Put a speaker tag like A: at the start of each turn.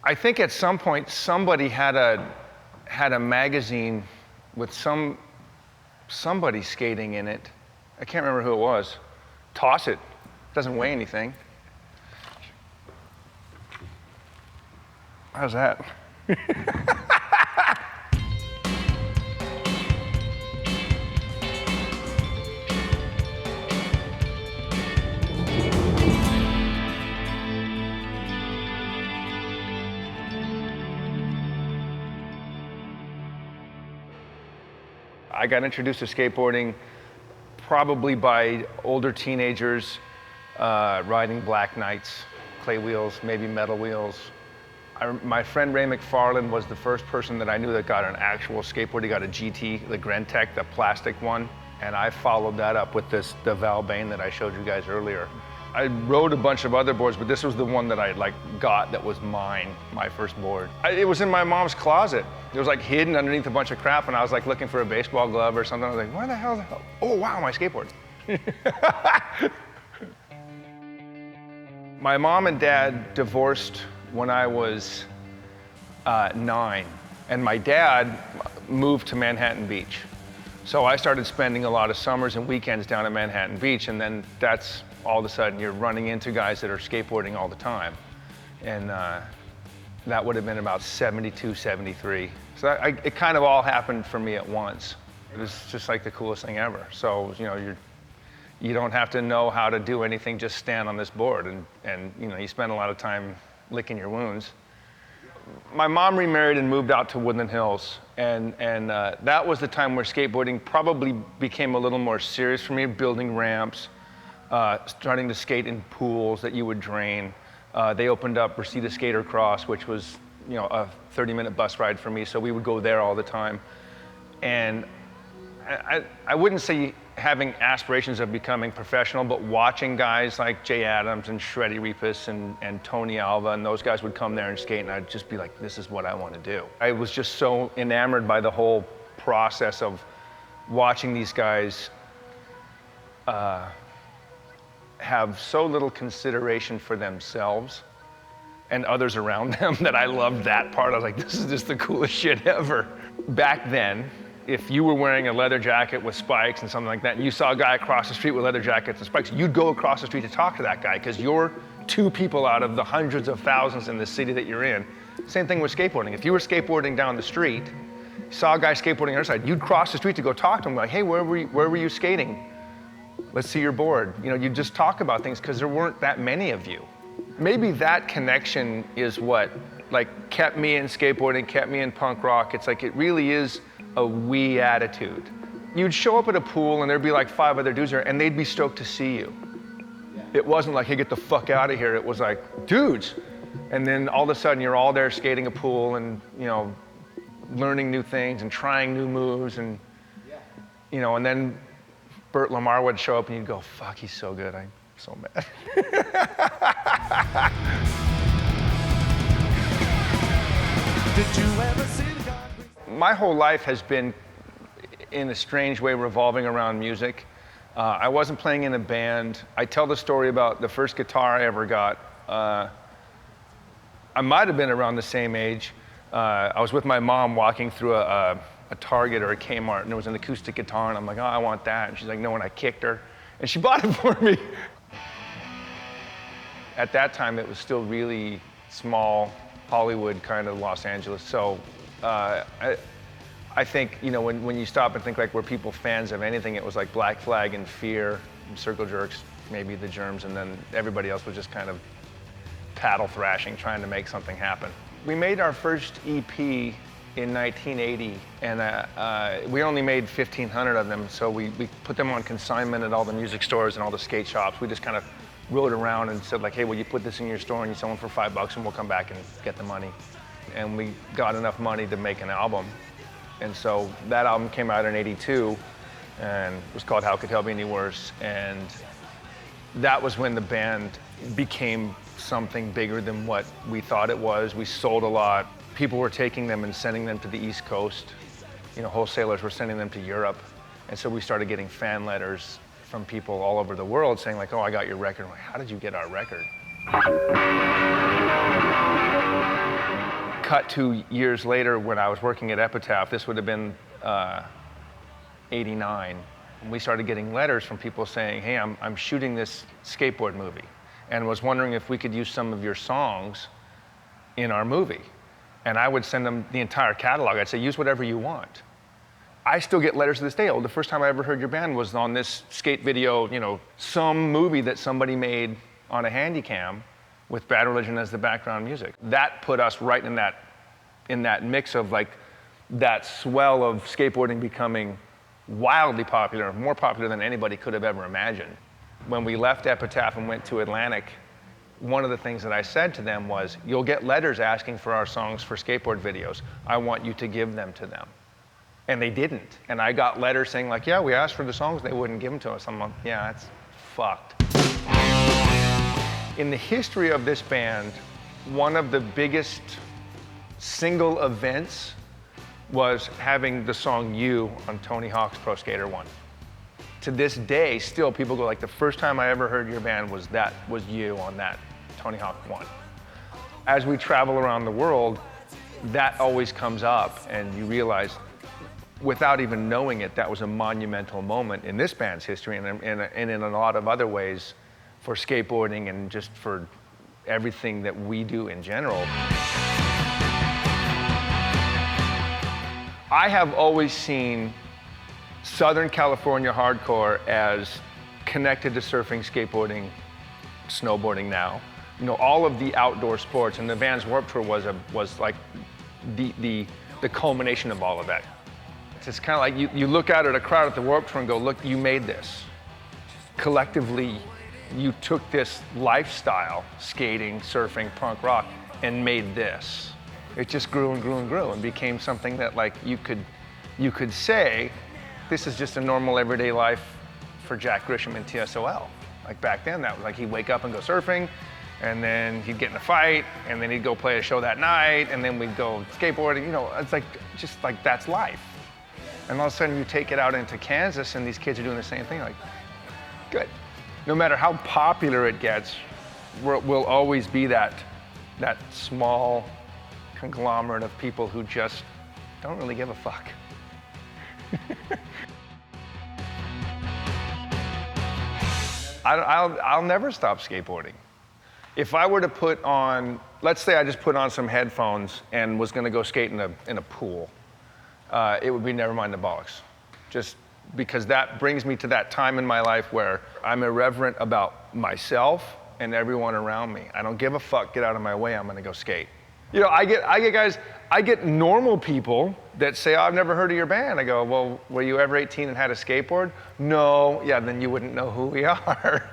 A: I think at some point somebody had a magazine with somebody skating in it. I can't remember who it was. Toss it. Doesn't weigh anything. How's that? I got introduced to skateboarding probably by older teenagers riding Black Knights, clay wheels, maybe metal wheels. My friend Ray McFarland was the first person that I knew that got an actual skateboard. He got a GT, the Grentech, the plastic one, and I followed that up with the Valbane that I showed you guys earlier. I rode a bunch of other boards, but this was the one that I got that was mine, my first board. It was in my mom's closet. It was hidden underneath a bunch of crap, and I was looking for a baseball glove or something. I was like, where the hell? Oh wow, my skateboard. My mom and dad divorced when I was 9, and my dad moved to Manhattan Beach. So I started spending a lot of summers and weekends down at Manhattan Beach, and then that's all of a sudden you're running into guys that are skateboarding all the time. And that would have been about 72, 73. So it kind of all happened for me at once. It was just the coolest thing ever. So, you don't have to know how to do anything, just stand on this board and you spend a lot of time licking your wounds. My mom remarried and moved out to Woodland Hills, and that was the time where skateboarding probably became a little more serious for me, building ramps, starting to skate in pools that you would drain. They opened up Reseda Skater Cross, which was a 30-minute bus ride for me, so we would go there all the time. And I wouldn't say having aspirations of becoming professional, but watching guys like Jay Adams and Shreddy Repus and Tony Alva, and those guys would come there and skate, and I'd just be like, this is what I want to do. I was just so enamored by the whole process of watching these guys have so little consideration for themselves and others around them that I loved that part. I was like, this is just the coolest shit ever. Back then, if you were wearing a leather jacket with spikes and something like that, and you saw a guy across the street with leather jackets and spikes, you'd go across the street to talk to that guy because you're 2 people out of the hundreds of thousands in the city that you're in. Same thing with skateboarding. If you were skateboarding down the street, saw a guy skateboarding on the other side, you'd cross the street to go talk to him, like, hey, where were you skating? Let's see your board. You'd just talk about things because there weren't that many of you. Maybe that connection is what kept me in skateboarding, kept me in punk rock. It's it really is a we attitude. You'd show up at a pool and there'd be 5 other dudes there and they'd be stoked to see you. Yeah. It wasn't hey, get the fuck out of here. It was dudes. And then all of a sudden you're all there skating a pool and, learning new things and trying new moves and, and then Burt Lamar would show up and you'd go, fuck, he's so good. I'm so mad. Did you ever see God? My whole life has been, in a strange way, revolving around music. I wasn't playing in a band. I tell the story about the first guitar I ever got. I might have been around the same age. I was with my mom walking through a Target or a Kmart, and there was an acoustic guitar, and I'm like, oh, I want that. And she's like, no, and I kicked her, and she bought it for me. At that time, it was still really small, Hollywood kind of Los Angeles. So I think, when you stop and think were people fans of anything, it was Black Flag and Fear, and Circle Jerks, maybe the Germs, and then everybody else was just kind of paddle thrashing, trying to make something happen. We made our first EP in 1980, and we only made 1,500 of them, so we put them on consignment at all the music stores and all the skate shops. We just kind of rode around and said hey, will you put this in your store and you sell them for $5 and we'll come back and get the money. And we got enough money to make an album. And so that album came out in '82 and it was called How Could Hell Be Any Worse? And that was when the band became something bigger than what we thought it was. We sold a lot. People were taking them and sending them to the East Coast. Wholesalers were sending them to Europe. And so we started getting fan letters from people all over the world saying oh, I got your record. I'm like, how did you get our record? cut to years later when I was working at Epitaph. This would have been 89. And we started getting letters from people saying, hey, I'm shooting this skateboard movie and was wondering if we could use some of your songs in our movie. And I would send them the entire catalog. I'd say, use whatever you want. I still get letters to this day. Oh, the first time I ever heard your band was on this skate video, you know, some movie that somebody made on a Handycam with Bad Religion as the background music. That put us right in that mix of like that swell of skateboarding becoming wildly popular, more popular than anybody could have ever imagined. When we left Epitaph and went to Atlantic, one of the things that I said to them was, you'll get letters asking for our songs for skateboard videos. I want you to give them to them. And they didn't. And I got letters saying like, yeah, we asked for the songs, they wouldn't give them to us. I'm like, yeah, that's fucked. In the history of this band, one of the biggest single events was having the song You on Tony Hawk's Pro Skater 1. To this day, still people go like, the first time I ever heard your band was You on that Tony Hawk 1. As we travel around the world, that always comes up and you realize, without even knowing it, that was a monumental moment in this band's history and in a lot of other ways for skateboarding and just for everything that we do in general. I have always seen Southern California hardcore as connected to surfing, skateboarding, snowboarding now. You know, all of the outdoor sports, and the Vans Warped Tour was like the culmination of all of that. It's kind of like you look out at a crowd at the Warped Tour and go, look, you made this. Collectively, you took this lifestyle, skating, surfing, punk rock, and made this. It just grew and grew and grew and became something that like you could say, this is just a normal everyday life for Jack Grisham and TSOL. Like back then, that was like he'd wake up and go surfing, and then he'd get in a fight, and then he'd go play a show that night, and then we'd go skateboarding. You know, it's like, just like that's life. And all of a sudden you take it out into Kansas and these kids are doing the same thing, like, good. No matter how popular it gets, we'll always be that small conglomerate of people who just don't really give a fuck. I'll never stop skateboarding. If I were to put on, let's say I just put on some headphones and was gonna go skate in a pool, it would be never mind the bollocks. Just because that brings me to that time in my life where I'm irreverent about myself and everyone around me. I don't give a fuck, get out of my way, I'm gonna go skate. You know, I get normal people that say, oh, I've never heard of your band. I go, well, were you ever 18 and had a skateboard? No, yeah, then you wouldn't know who we are.